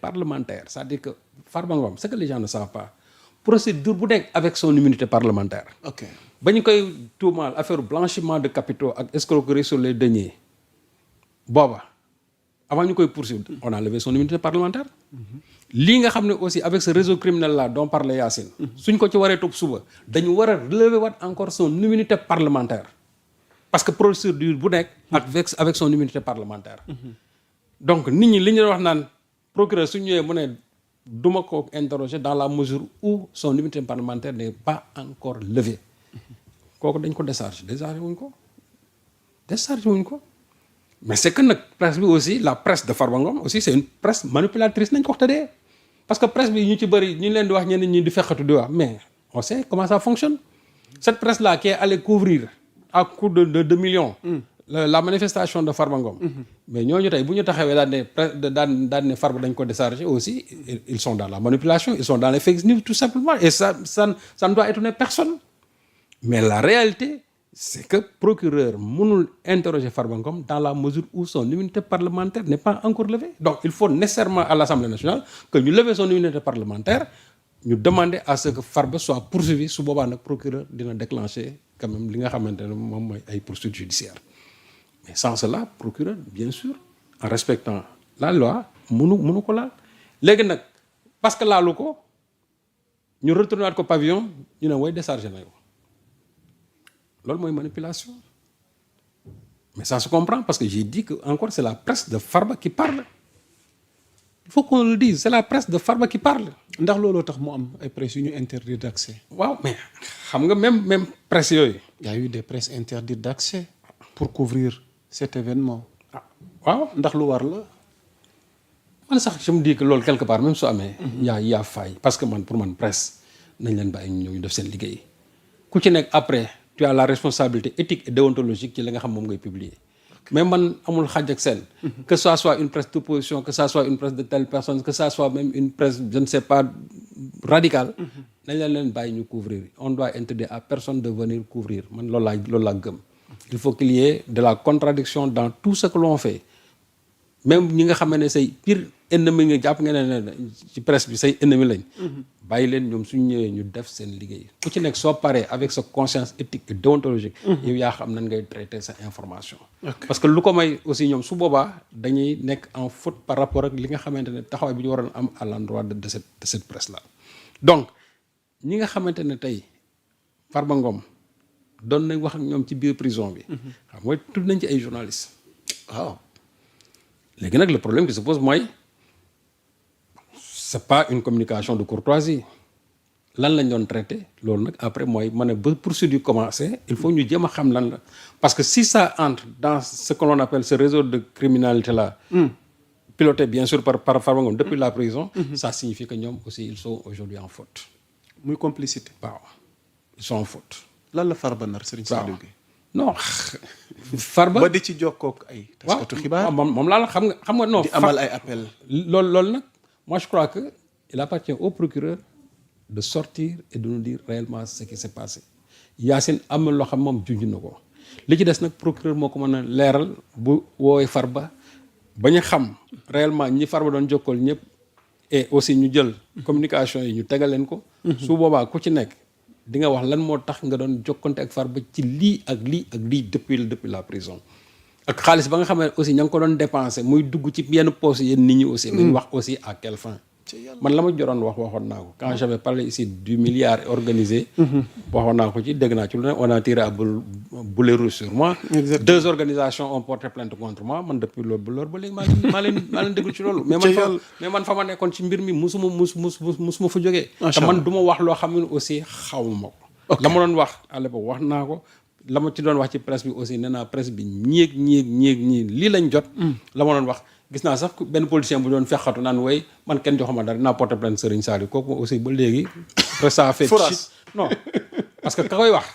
parlementaire, c'est-à-dire que Farba Ngom, ce que les gens ne savent pas, procédure bu nekk avec son immunité parlementaire. ok ba ñu koy tuumaal affaire blanchiment de capitaux ak escroquerie sur les deniers booba avant ñu koy poursuivre on a levé son immunité parlementaire. lii nga xam ne aussi avec ce réseau criminel là dont parlait Yacine. suñ ko ci waree topp suba dañu war a relever waat encore son immunité parlementaire. parce que procédure bu nekk avec son immunité parlementaire. donc nit ñi li ñu wax naan procureur su ñëwee mu ne duma ko interroger dans la mesure où son immunité parlementaire n'est pas encore levée kooku dañ ko décharger wuñ ko mais c'est que nag presse bi aussi la presse de Farba Ngom aussi c'est une presse manipulatrice nañ ko wax tëddee parce que presse bi ñu ci bëri ñu leen di wax ñenn ñi di fekkatu di wax mais on sait comment ça fonctionne cette presse là qui est allée couvrir à coût de millions la manifestation de Farba Ngom mais ñooñu tey bu ñu taxawee daan ne Farba dañ ko décharger aussi ils sont dans la manipulation ils sont dans les fake news tout simplement et ça ne doit étonner personne mais la réalité c'est que procureur mënul interroger Farba Ngom dans la mesure où son immunité parlementaire n'est pas encore levée donc il faut nécessairement à l'Assemblée nationale que ñu lever son immunité parlementaire ñu demander à ce que Farba soit poursuivi su boobaa nag procureur dina déclencher quand même li nga xamante ne moom mooy ay poursuites judiciaires mais sans cela procureur bien sûr en respectant la loi mënu ko laal léegi nag parce que laalu ko ñu retourné waat ko pavillon ñu ne way déchargé na yow loolu mooy manipulation mais ça se comprend parce que j'ai dit que encore c'est la presse de Farba qui parle il faut qu'on le dise c'est la presse de Farba qui parle. ndax looloo tax mu am ay presse yu ñu interdit d'accès. waaw mais xam nga même presse yooyu. il y a eu des presses interdites d'accès pour couvrir cet événement. waaw ndax lu war la. man sax je me dis que loolu quelque part même su amee. y a faille parce que pour man presse nañ leen bàyyi ñu ñëw ñu def seen liggéey ku ci nekk après. tu as la responsabilité éthique et déontologique ci li nga xam moom ngay publier mais man amul xaj ak seen que ça soit une presse d'opposition que ça soit une presse de telle personne que ça soit même une presse je ne sais pas radicale nañ leen bàyyi ñu couvrir on doit interdire à personne de venir couvrir man loolu laa gëm il faut qu'il y ait de la contradiction dans tout ce que l'on fait même ñi nga xam ne say pire ennemi nga jàpp nga ne ci presse bi say ennemi lañ bàyyi leen ñoom suñ ñëwee ñu def seen liggéey ku ci nekk soo paree avec sa conscience éthique et déontologique yow yaa xam nan ngay traiter sa information parce que lu ko may aussi ñoom su boobaa dañuy nekk en faute par rapport ak li nga xamante ne taxawaay bi ñu waroon am à l'endroit de cette presse là donc ñi nga xamante ne tey Farba Ngom doon nañ wax ak ñoom ci biir prison bi xam mooy tudd nañ ci ay journalistes waaw léegi nag le problème qui se pose mooy c'est pas une communication de courtoisie lan lañ doon traité loolu nag après mooy ma ne ba procédure commencé il faut ñu jéem a xam lan la parce que si ça entre dans ce que l'on appelle ce réseau de criminalité là piloté bien sûr par Farba Ngom depuis la prison ça signifie que ñoom aussi ils sont aujourd'hui en faute muy complicité. waaw ils sont en faute lan la Farba nar Serigne Saliou Gueye non Farba ba di ci jokkook ay taskatu xibaar moom laa la xam nga non di amal ay appel loolu nag moi je crois que il appartient au procureur de sortir et de nous dire réellement ce qui s'est passé Yacine am na loo xam moom junj na ko li ci des nag procureur moo ko mën a leeral bu woowee Farba ba ñu xam réellement ñi Farba doon jokkool ñëpp et aussi ñu jël communication yi ñu tegal leen ko su boobaa ku ci nekk di nga wax lan moo tax nga doon jokkante ak Farba ci lii ak lii depuis la prison ak xaalis ba nga xam ne aussi ña ngi ko doon dépensé muy dugg ci yenn poste yenn nit ñi aussi nañ wax aussi à quelle fin man la ma joroon waxoon naa ko quand j'avais parlé ici du milliard organisé waxoon naa ko ci dégg naa ci lu ne on a tiré à boulet rouge sur moi. Exactement. 2 organisations ont porté plainte contre moi man depuis loolu ba léegi maa leen déglu ci loolu mais man fa ma nekkoon ci mbir mi musuma fa jógee te man du ma wax loo xam ne aussi xawma ko la ma doon wax à l'époque wax naa ko la ma ci doon wax ci presse bi aussi nee naa presse bi ñii lii lañ jot la ma doon wax gis naa sax benn politicien bu doon fexatu naan way man kenn joxuma dara naa porter plainte Serigne Saliou kooku aussi ba léegi après ça fait non parce que ka koy wax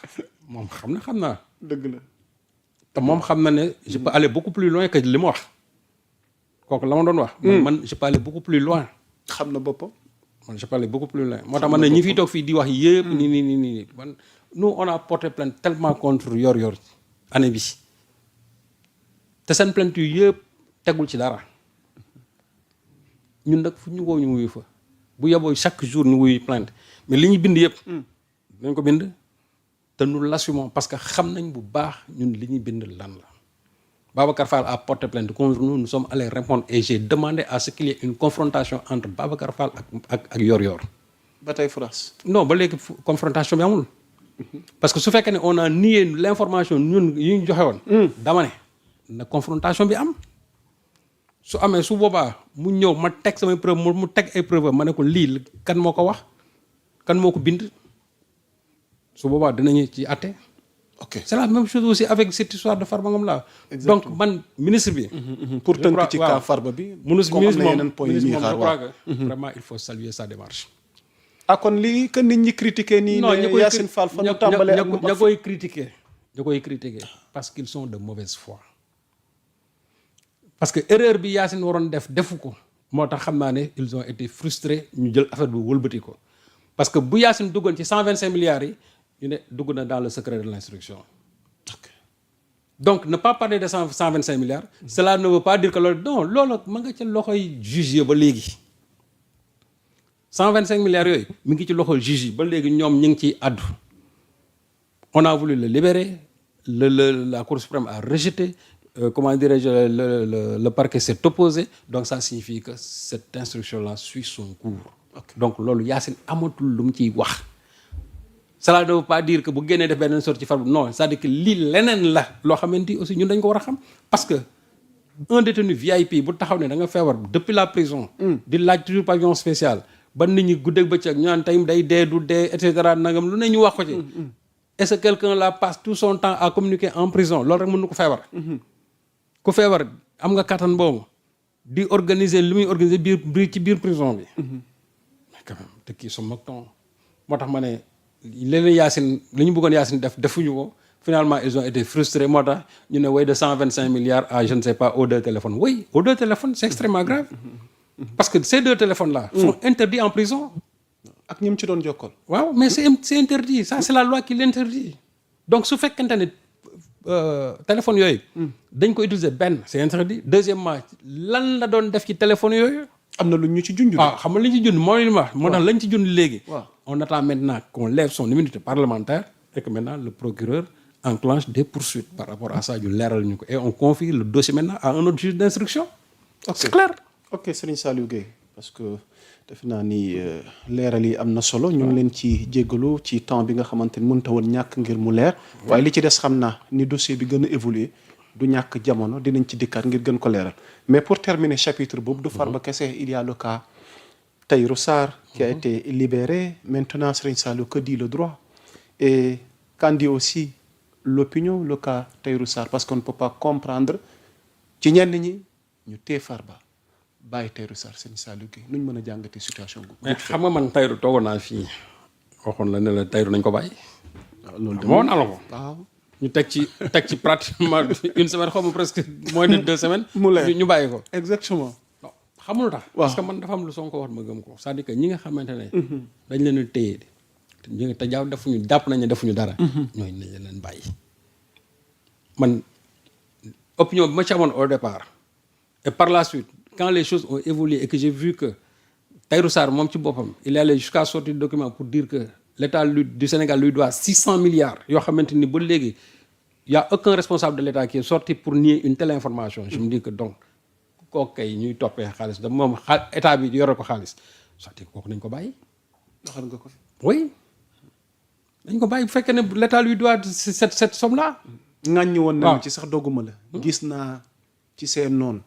moom xam naa dëgg la te moom xam na ne je peux aller beaucoup plus loin que li ma wax kooku la ma doon wax man je peux aller beaucoup plus loin xam na boppam man je peux aller beaucoup plus loin moo tax man ne ñi fiy toog fii di wax yëpp nii man nous on a porté plainte tellement contre yor année bi te seen plainte yu yëpp tegul ci dara ñun nag fu ñu woo ñu wuyu fa bu yeboo chaque jour ñu wuyu plainte mais li ñu bind yëpp dañ ko bind te nous l'assumons parce que xam nañ bu baax ñun li ñuy bind lan la Babacar Fall a porté plainte contre nous, nous sommes allés répondre et j'ai demandé à ce qu'il y ait une confrontation entre Babacar Fall ak Yor-Yor. Bataille France. Non ba léegi confrontation bi amul. Parce que su fekkee ne on a nié l'information ñun yi ñu joxe woon. dama ne na confrontation bi am. su amee su boobaa mu ñëw ma teg samay preuve mu teg ay preuve ma ne ko lii kan moo ko wax kan moo ko bind su boobaa dinañu ci àtte. ok c'est la même chose aussi avec cette histoire de Farba Ngom là. donc man ministre bi. pour tënk ci cas Farba bi. ministre moom je xaar crois que vraiment il faut saluer sa démarche. ah kon lii que nit ñi critiquer nii. non ne Yacine Fall fa ñu tàmbalee ak ña koy critiquer parce qu'ils sont de mauvaise foi. parce que erreur bi Yacine waroon defu ko moo tax xam naa ne ils ont été frustrés ñu jël affaire bi wëlbati ko parce que bu Yacine duggoon ci 125 milliards yi. ñu ne dugg na dans le secret de l'instruction. Okay. Donc ne pas parler de 125 milliards. Cela ne veut pas dire que loolu ma nga ca loxoy juge yi ba léegi. 125 milliards yooyu mi ngi ci loxoy juge yi ba léegi ñoom ñu ngi ciy addu. On a voulu le libérer la Cour suprême a rejeté comment dirais-je le parquet s'est opposé donc ça signifie que cette instruction-là suit son cours. Okay. Donc loolu Yacine amatul lu mu ciy wax. Cela ne veut pas dire que bu génnee def benn sorte ci Farba non c'est-à-dire que lii leneen la loo xamante ni aussi ñun dañ ko war a xam parce que un détenu VIP bu taxaw ne da nga feebar depuis la prison. di laaj toujours pavillon spécial ba nit ñi guddeeg bëccëg ñu naan tey day dee du dee et cetera nangam lu ne ñu wax ko ci. est-ce que quelqu'un là passe tout son temps à communiquer en prison loolu rek mën na ko feebar. ku feebar am nga kattan boobu di organiser li muy organiser ci biir prison bi. mais quand même te kii su mag temps moo tax ma ne. léeg-léeg Yacine li ñu bëggoon Yacine defuñu ko finalement ils ont été frustrés moo tax ñu ne way de 125 milliards à je ne sais pas aux deux téléphones oui aux deux téléphones c'est extrêmement grave parce que ces deux téléphones là sont interdits en prison. ak ñi mu ci doon jokkoon. waaw mais c'est interdit ça c'est la loi qui l'interdit donc su fekkente ne téléphone yooyu. dañ ko utiliser benn c'est interdit deuxièmement lan la doon def ci téléphone yooyu. am na lu ñu ci junj. xam nga li ñu ci junj mooy li ma wax moo tax lañ ci junj léegi. waaw on attend maintenant qu'on lève son immunité parlementaire et que maintenant le procureur enclenche des poursuites par rapport à ça ñu leeral ñu ko et on confie le dossier maintenant à un autre juge d'instruction. ok c'est clair. ok Serigne Saliou Gueye parce que defe naa ni leeral yi am na solo ñu ngi leen ci jéggalu ci temps bi nga xamante ni mënta woon ñàkk ngir mu leer. waaye li ci des xam naa ni dossier bi gën a évoluer du ñàkk jamono dinañ ci dikkaat ngir gën ko leeral mais pour terminer chapitre boobu du Farba kese il y a le cas Tahirou Sarr qui a été libéré maintenant Serigne Saliou que dit le droit et qu'en dit aussi l'opinion le cas Tahirou Sarr parce qu'on ne peut pas comprendre ci ñenn ñi ñu téye Farba bàyyi Tahirou Sarr Serigne Saliou Gueye nuñ mën a jàngatee situation gu mais xam nga man Tahirou toogoon naa fii waxoon la ne la Tahirou nañ ko bàyyi. waaw loolu de moo naa la ko. waaw ñu teg ci pratiquement une semaine xaw ma presque moins de 2 semaines. mu leer ñu bàyyi ko. exactement. non xamul tax. parce que man dafa am lu Sonko wax ma gëm ko c'est-à-dire que ñi nga xamante ne. dañ leen a téye te jàpp nañ ne defuñu dara. ñooñu nañ leen bàyyi. man opinion bi ma ci amoon au départ et par la suite quand les choses ont évolué et que j'ai vu que Tahirou Sarr moom ci boppam il est allé jusqu'à sortir document pour dire que l'État du Sénégal lui doit 600 milliards yoo xamante ni ba léegi y a aucun responsable de l'État qui est sorti pour nier une telle information je me dis que donc kooku kay ñuy toppee xaalis da moom état bi yore ko xaalis c'est-à-dire kooku nañ ko bàyyi. waxal nga ko fi. oui dañ ko bàyyi bu fekkee ne l'État lui doit cette somme là. ŋàññi woon nañu ci sax dogguma la. gis naa ci seen noonu.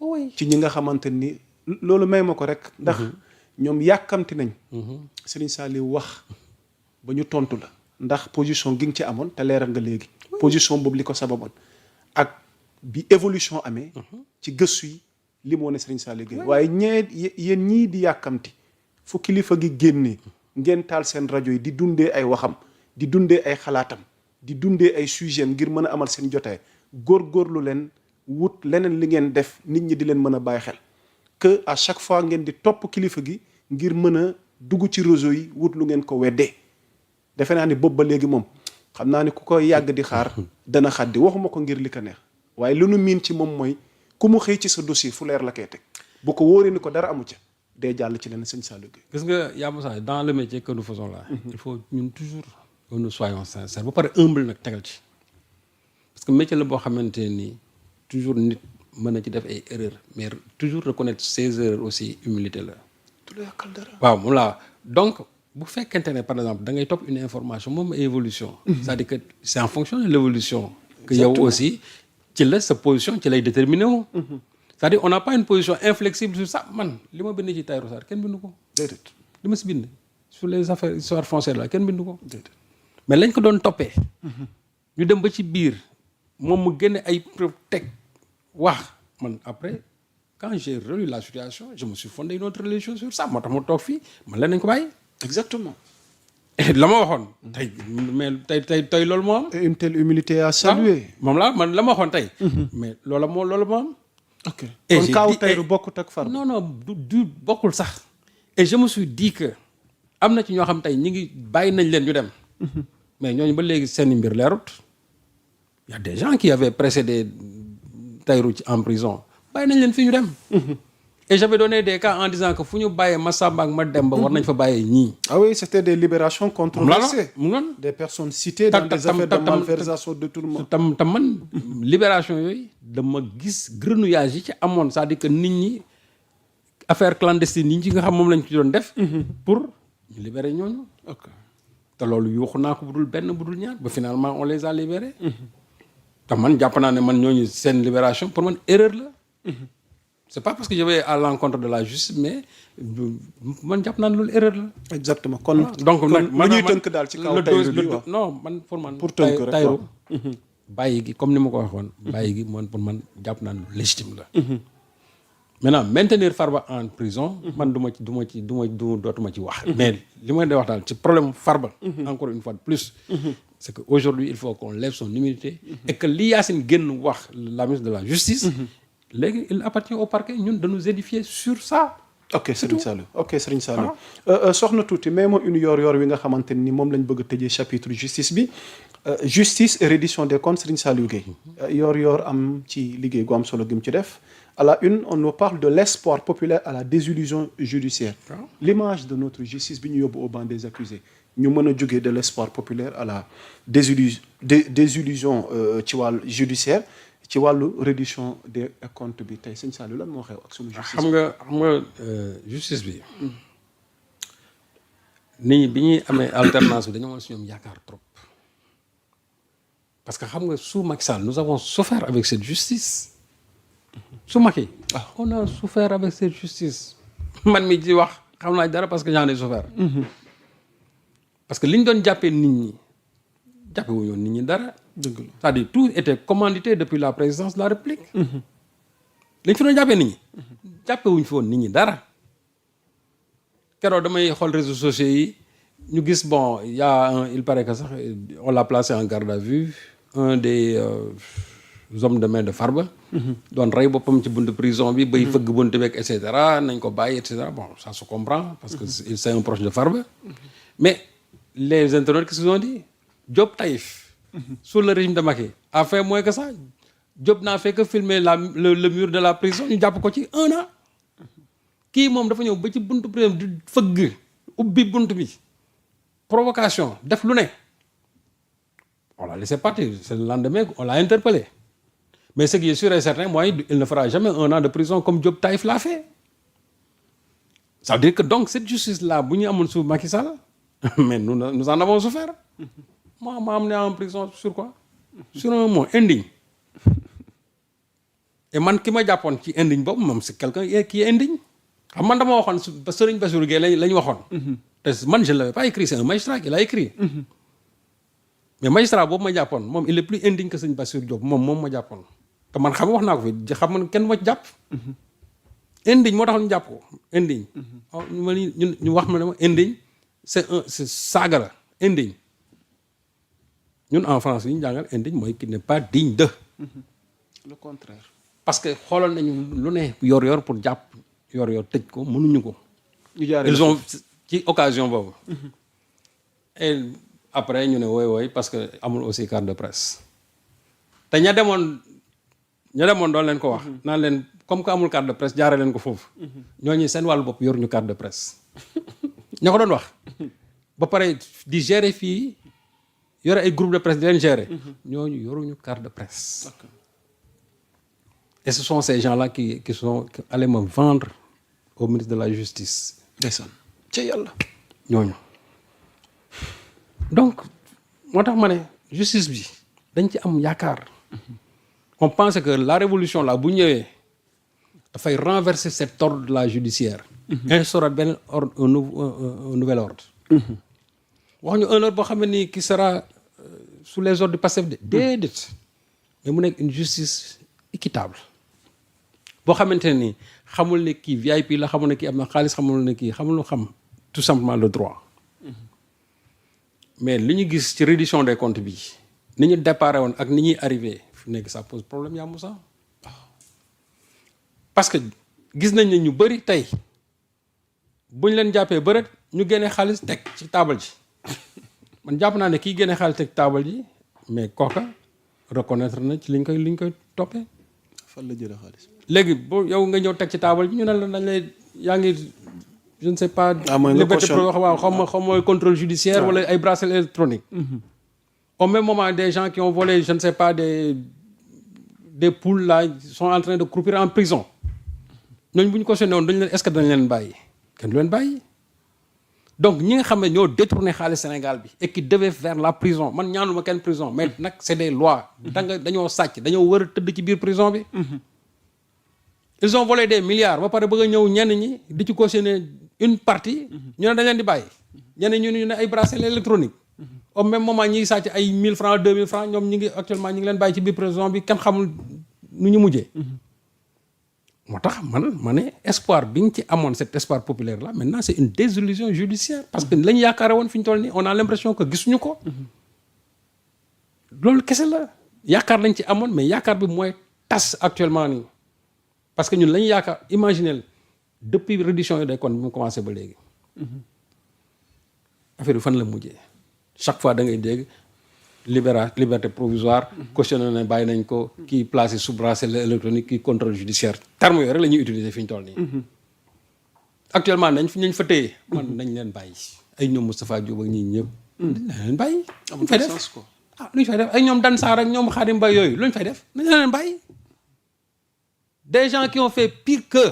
oui ci ñi nga xamante ni loolu may ma ko rek. ndax ñoom yàkkamti nañ. Serigne Saliou wax ba ñu tontu la. ndax position gi nga ci amoon te leeral nga léegi. position boobu li ko sababoon. ak bi évolution amee. ci gëstu yi li mu wane Serigne Saliou Gueye. waaye yéen ñii di yàkkamti fu kilifa gi génnee ngeen taal seen rajo yi di dundee ay waxam di dundee ay xalaatam. di dundee ay sujet ngir mën a amal seen jotaay góorgóorlu leen wut leneen li ngeen def nit ñi di leen mën a bàyyi xel que à chaque fois ngeen di topp kilifa gi ngir mën a dugg ci réseau yi wut lu ngeen ko weddee defe naa ni boobu ba léegi moom xam naa ni ku koy yàgg di xaar dana xaddi waxuma ko ngir li ko neex waaye lu nu miin ci moom mooy ku mu xëy ci sa dossier fu leer la koy teg. bu ko wóoree ni ko dara amu ca day jàll ci leen sëñ Saliou Gueye. gis nga yaa Moussa dans le métier que nous faisons là. il faut ñun toujours que nous soyons sincères ba pare humble nag tegal ci. parce que métier la boo xamante ni toujours nit mën na ci def ay erreurs mais toujours reconnaître ses erreurs aussi humilité la. du la yàqal dara. waaw moom laa donc bu fekkente ne par exemple da ngay topp une information moom évolution. c'est-à-dire que c'est en fonction de l'évolution que yow aussi ci la sa position ci lay déterminer wu. c'est-à-dire on n'a pas une position inflexible sur ça man li ma bind ci Tahirou Sarr kenn bindu ko. déedéet. li ma si bind sur les affaires histoire foncière là kenn bindu ko. déedéet. mais lañ ko doon toppee. ñu dem ba ci biir moom mu génne ay preuve teg wax man après quand j'ai relu la situation je me suis fondé une autre religion sur ça moo tax mu toog fii man leen nañ ko bàyyi. exactement. la ma waxoon. tey mais tey loolu moo am. et une telle humilité à saluer. moom la man la ma waxoon tey. mais loolu moo am. ok kon kaaw Tahirou bokkut ak Farba. non du bokkul sax. et je me suis dit que am na ci ñoo xam tey ñi ngi bàyyi nañ leen ñu dem. mais ñooñu ba léegi seen mbir leerut. y a des gens qui avaient précédé Tahirou ci en prison bàyyi nañ leen fii ñu dem. et j'avais donné des cas en disant que fu ñu bàyyee Massamba ak Mademba war nañ fa bàyyee ñii. ah oui c'était des libérations controversées. mu noonu des personnes citées dans des affaires de malversation de tout le monde. tam man libération yooyu dama gis grenouillage yi ci amoon c'est-à-dire que nit ñi affaire clandestine yi ci nga xam moom lañ ci doon def. pour ñu libérer ñooñu. ok te loolu yuuxu naa ko budul benn budul ñaar ba finalement on les a libérés. te man jàpp naa ne man ñooñu seen libération pour man erreur la. c'est pas parce que je vais à l'encontre de la justice mais man jàpp naa ne loolu erreur la. exactement kon. donc nag man ñuy tënk daal ci kaw Tahirou bi waaw non man pour man. pour tënk rek Tahirou bàyyi gi comme ni ma ko waxoon. bàyyi gi man pour man jàpp naa ne légitime la. maintenant maintenir Farba en prison. man dootuma ci wax. mais li ma di wax daal ci problème Farba. encore une fois de plus. c'est que aujourd'hui il faut qu'on lève son humilité. et que li Yacine génn wax la ministre de la justice. léegi il appartient au parquet ñun de nous édifier sur ça. ok Serigne Saliou soxna tuuti mais moom une yor wi nga xamante ni moom lañ bëgg a tëjee chapitre justice bi justice et reddition des comptes Serigne Saliou Gueye yor am ci liggéey gu am solo gi mu ci def à la une on nous parle de l'espoir populaire à la désillusion judiciaire. L'image de notre justice bi ñu yóbbu au banc des accusés ñu mën a jógee de l'espoir populaire à la désillusion ci wàllu judiciaire ci wàllu reddition des comptes bi tey sëñ Saliou lan moo xew ak sunu justice. xam nga justice bi nit ñi bi ñuy amee alternance bi dañu amoon si ñoom yaakaar trop parce que xam nga sous Macky Sall nous avons souffert avec cette justice sous Macky on a souffert avec cette justice man mi di wax xam naa dara parce que j'en ai souffert parce que li ñu doon jàppee nit ñi jàppe wuñu nit ñi dara. dëgg la c'est-à-dire tout était commandité depuis la présidence de la République. li ñu fi doon jàppee nit ñi. jàppe wuñ fi woon nit ñi dara. keroog damay xool réseaux sociaux yi ñu gis bon y a il paraît que sax on l'a placé en garde à vue un des hommes de main de Farba. doon rey boppam ci buntu prison bi. bay fëgg buntu beeg et cetera nañ ko bàyyi et cetera bon ça se comprend. parce que c'est un proche de Farba. mais les internautes qu'est-ce qu'ils ont dit Diop Taïf. sous le régime de Macky a fait moins que ça Diop n'a fait que filmer le mur de la prison ñu jàpp ko ci 1 an. kii moom dafa ñëw ba ci buntu prison di fëgg ubbi buntu bi provocation def lu ne on l'a laissé partir c'est le lendemain on l'a interpellé mais ce qui est sûr et certain mooy il ne fera jamais 1 an de prison comme Diop Taïf l'a fait. ça veut dire que donc cette justice là bu ñu amoon sous Macky Sall mais nous en avons souffert. Moi, m'a amené en prison sur quoi? Sur un mot indigne. Et man ki ma jàppoon ci indigne boobu moom c'est quelqu'un qui est indigne. xam man dama waxoon Serigne Bassirou Gueye la ñu waxoon. te man je l'avais pas écrit c'est un magistrat qui l'a écrit. mais magistrat boobu ma jàppoon moom il est plus indigne que Serigne Bassirou Diop moom ma jàppoon. te man xam wax naa ko fi xam man kenn ma ci jàpp. indigne moo tax ñu jàpp ko indigne. ñu wax ma ne ma indigne c'est saaga la indigne. ñun en France yi ñu jàngal indigne mooy qui n'est pas digne de. le contraire. parce que xooloon nañu lu ne yor pour jàpp yor tëj ko mënuñu ko. ils ont ci occasion boobu. et après ñu ne woy parce que amul aussi carte de presse. te ña demoon doon leen ko wax. naan leen comme que amul carte de presse jaaree leen ko foofu. ñooñu seen wàllu bopp yor ñu carte de presse. ña ko doon wax. ba pare di gérer fii yore ay groupe de presse di leen gérer. ñooñu yoruñu carte de presse. Et ce sont ces gens-là qui sont allés me vendre au ministre de la justice. ndeysaan ca yàlla. ñooñu donc moo tax ma ne justice bi dañ ci am yaakaar. on pense que la révolution là bu ñëwee dafay renverser cet ordre là judiciaire. instaurer benn ordre un nouvel ordre. wax ñu un ordre boo xam ne nii qui sera sous les ordres du Pastef de déedéet. mais mu nekk une justice équitable. boo xamante ne nii xamul ne kii VIP la xamul ne kii am na xaalis xamul ne kii xamul xam tout simplement le droit. mais li ñu gis ci reddition des comptes bi ni ñu déparé woon ak ni ñuy arrivé fi nekk ça pose problème yaa Moussa. parce que gis nañ ne ñu bëri tey buñ leen jàppee bëreet ñu génnee xaalis teg ci taabal ji man jàpp naa ne kii génnee xaalis teg taabal ji mais kooka reconnaître na ci liñ koy toppee. fan la jëlee xaalis. léegi boo yow nga ñëw teg ci taabal ji ñu ne la dañ lay yaa ngi je ne sais pas. liberté waaw xaw ma contrôle judiciaire wala ay bracelet électronique. au même moment des gens qui ont volé je ne sais pas des poules là sont en train de croupir en prison ñooñu bu ñu cautionné woon dañ leen est-ce que dañ leen bàyyi kenn du leen bàyyi. donc ñi nga xam ne ñoo détourné xaalis Sénégal bi et qui devaient vers la prison man ñaanuma kenn prison mais nag c'est des lois. dañoo sàcc dañoo war a tëdd ci biir prison bi. ils ont volé des milliards ba pare bëgg a ñëw ñenn ñi di ci cautionné une partie. ñu ne dañ leen di bàyyi. ñenn ñu ne ay bracelet électronique. au même moment ñi ngi sàcc ay 1000 francs 2000 francs ñoom ñi ngi actuellement ñi ngi leen bàyyi ci biir prison bi kenn xamul nu ñu mujjee. moo tax ma ne espoir bi nga ci amoon cet espoir populaire là maintenant c'est une désillusion judiciaire parce que la ñu yaakaare woon fi ñu toll nii on a l'impression que gisuñu ko. loolu kese la yaakaar lañ ci amoon mais yaakaar bi mooy tas actuellement nii parce que ñun la ñu yaakaar imaginer depuis reddition yi day kon bi mu commencé ba léegi. affaire bi fan la mujjee chaque fois da ngay dégg liberté provisoire. cautionné na bàyyi nañ ko. kii placé sous bracelet électronique kii contrôle judiciaire terme yooyu rek la ñuy utiliser fi ñu toll nii. actuellement nañ fa téye. man nañ leen bàyyi ay ñoom Moustapha Diop ak ñii ñëpp. nañ leen bàyyi. amul sens quoi lu ñu fay def ay ñoom Dan Sarr ak ñoom Khadim Mbaye yooyu lu ñu fay def nañ leen bàyyi. des gens qui ont fait pire que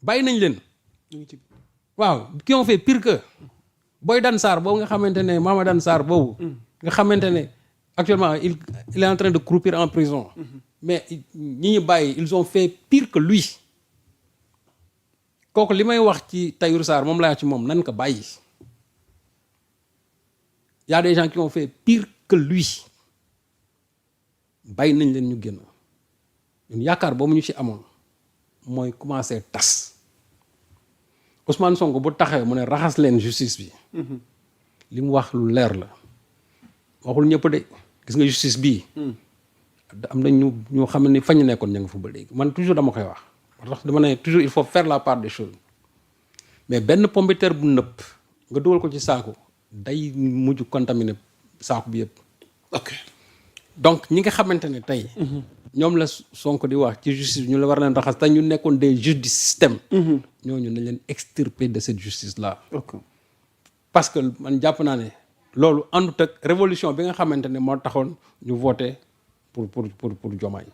bàyyi nañ leen. waaw qui ont fait pire que booy Dan Sarr boobu nga xamante ne Mama Dan Sarr boobu. nga xamante ne actuellement il est en train de croupir en prison. mais ñi ñu bàyyi ils ont fait pire que lui. kooku li may wax ci Tahirou Sarr moom laa ci moom nan ko bàyyi. y a des gens qui ont fait pire que lui. bàyyi nañ leen ñu génn. ñun yaakaar boobu ñu ci amoon mooy commencer tas. Ousmane Sonko bu taxee mu ne raxas leen justice bi. li mu wax lu leer la. waxul ñëpp de gis nga justice bii. am na ñu xam ne fañ nekkoon ña nga fa ba léegi man toujours dama koy wax. ndax dama ne toujours il faut faire la part des choses mais benn pomme de terre bu nëpp nga dugal ko ci saaku day mujj contaminé saaku bi yëpp. ok donc ñi nga xamante ne tey. ñoom la Sonko di wax ci justice bi ñu la war leen raxas te ñu nekkoon des juges du système. ñooñu nañ leen extirper de cette justice là. ok parce que man jàpp naa ne loolu àndut ak révolution bi nga xamante ne moo taxoon ñu voté pour Diomaye.